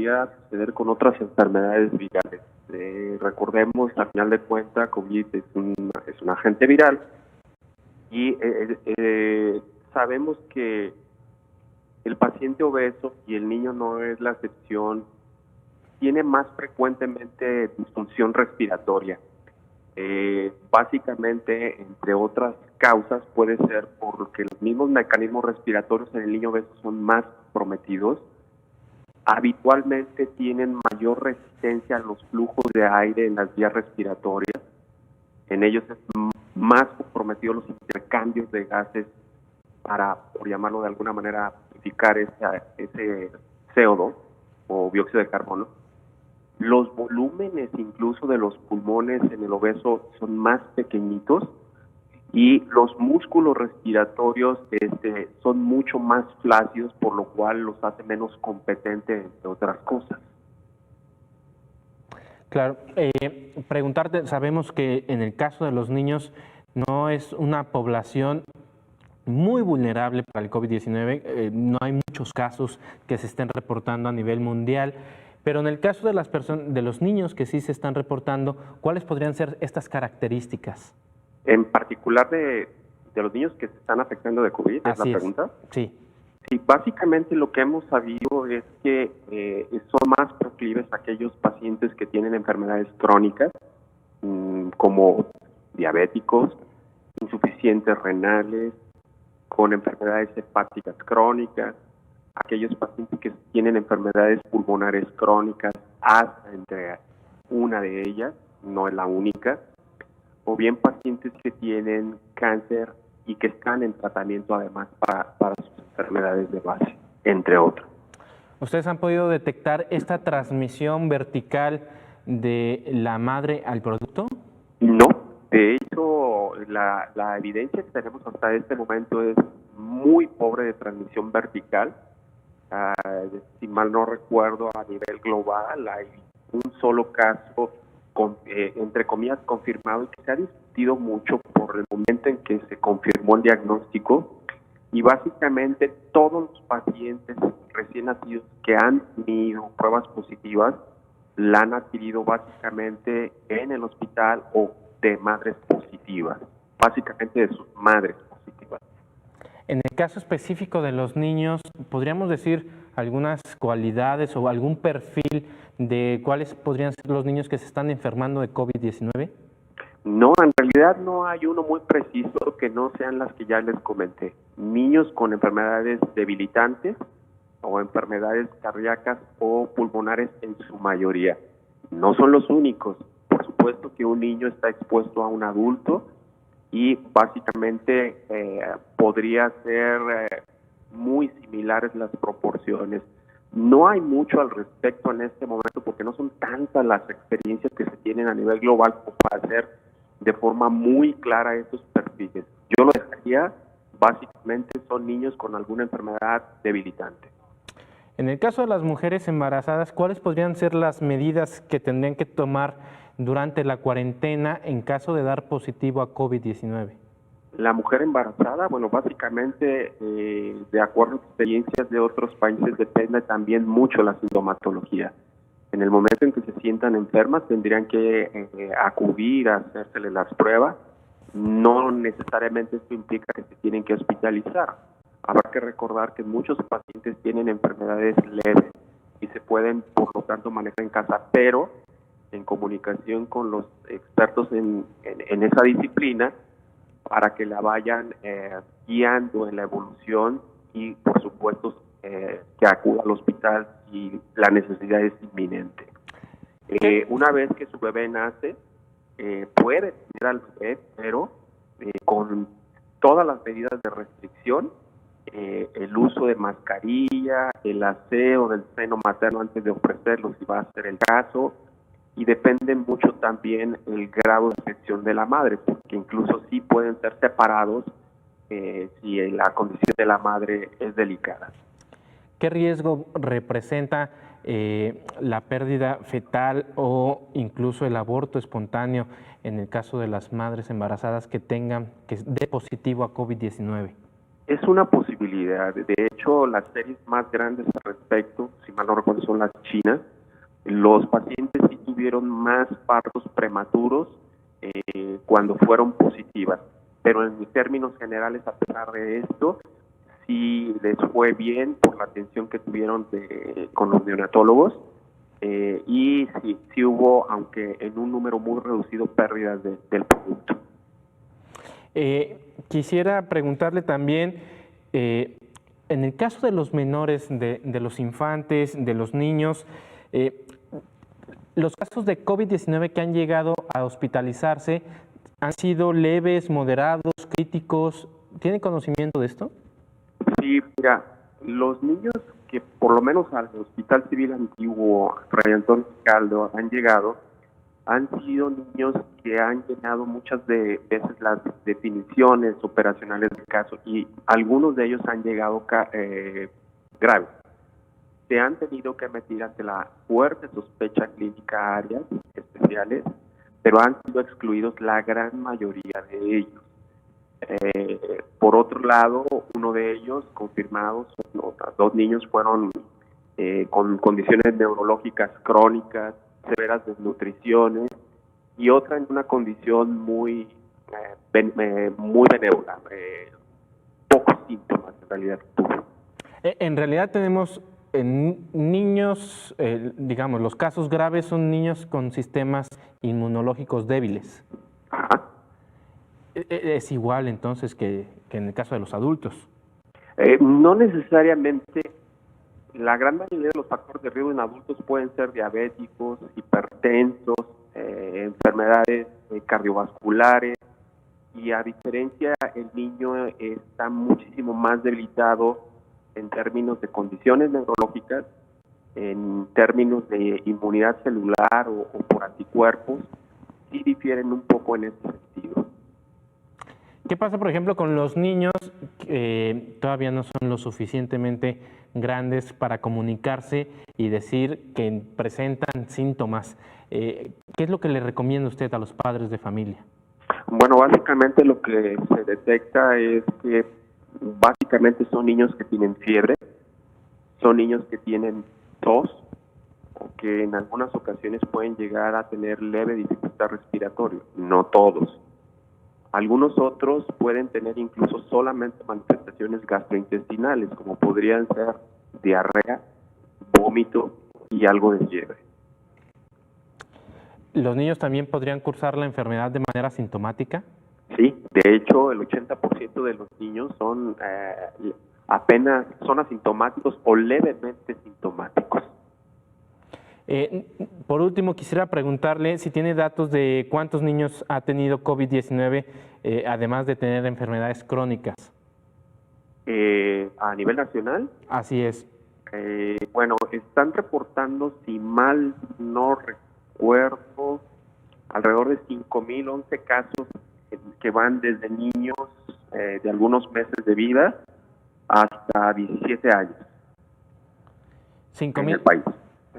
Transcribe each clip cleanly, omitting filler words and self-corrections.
podría suceder con otras enfermedades virales. Recordemos, al final de cuentas, COVID es un agente viral y sabemos que el paciente obeso, y el niño no es la excepción, tiene más frecuentemente disfunción respiratoria. Básicamente, entre otras causas, puede ser porque los mismos mecanismos respiratorios en el niño obeso son más comprometidos. Habitualmente tienen mayor resistencia a los flujos de aire en las vías respiratorias. En ellos es más comprometidos los intercambios de gases para, por llamarlo de alguna manera, purificar ese CO2 o dióxido de carbono. Los volúmenes incluso de los pulmones en el obeso son más pequeñitos y los músculos respiratorios son mucho más flácidos, por lo cual los hace menos competentes, entre otras cosas. Claro, preguntarte, sabemos que en el caso de los niños no es una población muy vulnerable para el COVID-19, no hay muchos casos que se estén reportando a nivel mundial, pero en el caso de las personas, de los niños que sí se están reportando, ¿cuáles podrían ser estas características? En particular de los niños que se están afectando de COVID, ¿es la pregunta? Sí. Sí, básicamente lo que hemos sabido es que son más proclives aquellos pacientes que tienen enfermedades crónicas, como diabéticos, insuficientes renales, con enfermedades hepáticas crónicas, aquellos pacientes que tienen enfermedades pulmonares crónicas, hasta entre una de ellas, no es la única, o bien pacientes que tienen cáncer y que están en tratamiento además para sus enfermedades de base, entre otros. ¿Ustedes han podido detectar esta transmisión vertical de la madre al producto? No, de hecho la evidencia que tenemos hasta este momento es muy pobre de transmisión vertical. Si mal no recuerdo, a nivel global hay un solo caso, entre comillas, confirmado, y que se ha discutido mucho por el momento en que se confirmó el diagnóstico, y básicamente todos los pacientes recién nacidos que han tenido pruebas positivas la han adquirido básicamente en el hospital o de madres positivas, básicamente de sus madres positivas. En el caso específico de los niños, ¿podríamos decir algunas cualidades o algún perfil de cuáles podrían ser los niños que se están enfermando de COVID-19? No, en realidad no hay uno muy preciso que no sean las que ya les comenté. Niños con enfermedades debilitantes o enfermedades cardíacas o pulmonares en su mayoría. No son los únicos. Por supuesto que un niño está expuesto a un adulto y básicamente podría ser muy similares las proporciones. No hay mucho al respecto en este momento porque no son tantas las experiencias que se tienen a nivel global como para hacer de forma muy clara estos perfiles. Yo lo dejaría, básicamente son niños con alguna enfermedad debilitante. En el caso de las mujeres embarazadas, ¿cuáles podrían ser las medidas que tendrían que tomar durante la cuarentena en caso de dar positivo a COVID-19? La mujer embarazada, bueno, básicamente, de acuerdo a experiencias de otros países, depende también mucho la sintomatología. En el momento en que se sientan enfermas, tendrían que acudir a hacérsele las pruebas. No necesariamente esto implica que se tienen que hospitalizar. Habrá que recordar que muchos pacientes tienen enfermedades leves y se pueden, por lo tanto, manejar en casa, pero en comunicación con los expertos en esa disciplina, para que la vayan guiando en la evolución y, por supuesto, que acuda al hospital si la necesidad es inminente. Una vez que su bebé nace, puede tener al bebé, pero con todas las medidas de restricción, el uso de mascarilla, el aseo del seno materno antes de ofrecerlo, si va a ser el caso, y depende mucho también el grado de infección de la madre, porque incluso sí pueden ser separados si la condición de la madre es delicada. ¿Qué riesgo representa la pérdida fetal o incluso el aborto espontáneo en el caso de las madres embarazadas que dé positivo a COVID-19? Es una posibilidad. De hecho, las series más grandes al respecto, si mal no recuerdo, son las chinas. Los pacientes sí tuvieron más partos prematuros cuando fueron positivas. Pero en términos generales, a pesar de esto, sí les fue bien por la atención que tuvieron con los neonatólogos. Y sí hubo, aunque en un número muy reducido, pérdidas del producto. Quisiera preguntarle también, en el caso de los menores, de los infantes, de los niños, los casos de COVID-19 que han llegado a hospitalizarse, ¿han sido leves, moderados, críticos? ¿Tiene conocimiento de esto? Sí, mira, los niños que por lo menos al Hospital Civil Antiguo Fray Antonio Caldo han llegado, han sido niños que han llenado muchas veces las definiciones operacionales del caso y algunos de ellos han llegado graves. Se han tenido que meter ante la fuerte sospecha clínica a áreas especiales, pero han sido excluidos la gran mayoría de ellos. Por otro lado, uno de ellos confirmados, dos niños fueron con condiciones neurológicas crónicas, severas desnutriciones y otra en una condición muy benévola, pocos síntomas en realidad tuvo. En realidad tenemos niños, digamos, los casos graves son niños con sistemas inmunológicos débiles. Ajá. ¿Es igual entonces que en el caso de los adultos? No necesariamente. La gran mayoría de los factores de riesgo en adultos pueden ser diabéticos, hipertensos, enfermedades cardiovasculares, y a diferencia, el niño está muchísimo más debilitado en términos de condiciones neurológicas, en términos de inmunidad celular o por anticuerpos, sí difieren un poco en ese sentido. ¿Qué pasa, por ejemplo, con los niños que todavía no son lo suficientemente grandes para comunicarse y decir que presentan síntomas? ¿Qué es lo que le recomienda usted a los padres de familia? Bueno, básicamente lo que se detecta es que básicamente son niños que tienen fiebre, son niños que tienen tos o que en algunas ocasiones pueden llegar a tener leve dificultad respiratoria, no todos. Algunos otros pueden tener incluso solamente manifestaciones gastrointestinales, como podrían ser diarrea, vómito y algo de fiebre. ¿Los niños también podrían cursar la enfermedad de manera sintomática? Sí, de hecho el 80% de los niños son apenas son asintomáticos o levemente sintomáticos. Por último, quisiera preguntarle si tiene datos de cuántos niños ha tenido COVID-19, además de tener enfermedades crónicas. ¿A nivel nacional? Así es. Bueno, están reportando, si mal no recuerdo, alrededor de 5,011 casos que van desde niños de algunos meses de vida hasta 17 años en el país.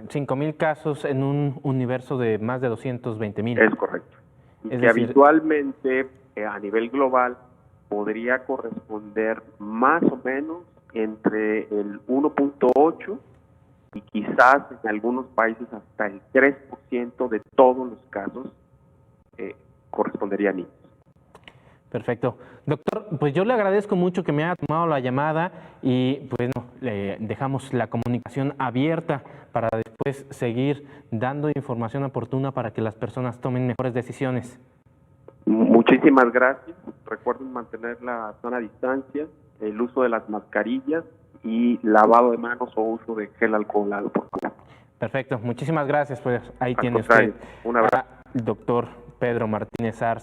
5,000 casos en un universo de más de 220,000. Es correcto. Y que decir, habitualmente a nivel global podría corresponder más o menos entre el 1.8 y quizás en algunos países hasta el 3% de todos los casos correspondería a niños. Perfecto. Doctor, pues yo le agradezco mucho que me haya tomado la llamada y bueno, le dejamos la comunicación abierta para después seguir dando información oportuna para que las personas tomen mejores decisiones. Muchísimas gracias. Recuerden mantener la sana distancia, el uso de las mascarillas y lavado de manos o uso de gel alcoholado, por favor. Perfecto. Muchísimas gracias. Pues ahí tiene usted. Un abrazo. Doctor Pedro Martínez Arce.